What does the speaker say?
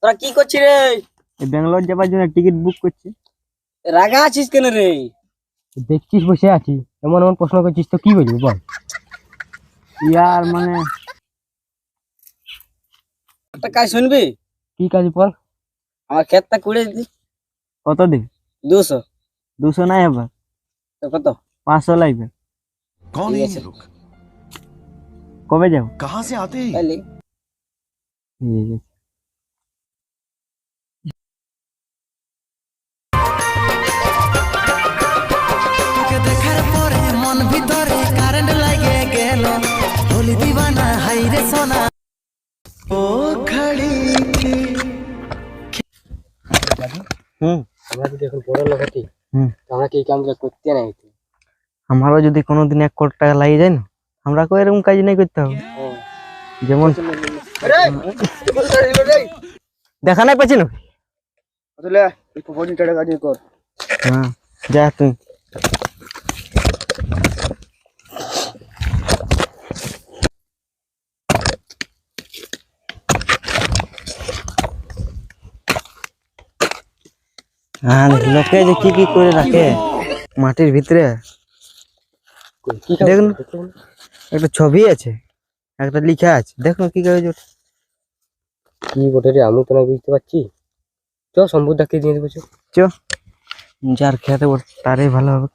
তোরা কি করছিস রে? ব্যাঙ্গালোর যাবার জন্য টিকিট বুক করছি। রাগা আছিস কেন রে? দেখছিস বসে আছি, এমন এমন প্রশ্ন করছিস তো কি বলবি বল। ইয়ার মানে একটা কাজ শুনবি? কি কাজ বল। আমার ক্ষেতটা কুড়ে দি। কত দিন? 200। 200 নাই হবে, তো কত? 500 লাগবে। कौन है ये लोग? কবে যাও? कहाँ से आते हैं? তাইলে ঠিক আছে। দেখার পরে মন ভিতরে কারেন্ট লাগে গেল, হলি দিবানা হাই রে সোনা ও ঘড়ি। আমরা যদি এখন বড় লোক হতি, হুম। আমরা কি এই কামগুলো করতে না হইতো। আমারও যদি কোনোদিন 1 কোটি টাকা লাগে যায় না, আমরা কো এরকম কাজ নাই করতে হবে। যেমন দেখা নাই পাচ্ছি না। আসলে এই প্রপোজিং টাকা কাজ কর। হ্যাঁ যা তুই। হ্যাঁ লোকে যে কি কি করে রাখে মাটির ভিতরে দেখুন, একটা ছবি আছে, একটা লেখা আছে, দেখুন কি করে কি বটে রে, আমি তো না বুঝতে পারছি। চ সম্বুদাকে দিয়ে দেবো। চ যার খেতে তারই ভালো হবে।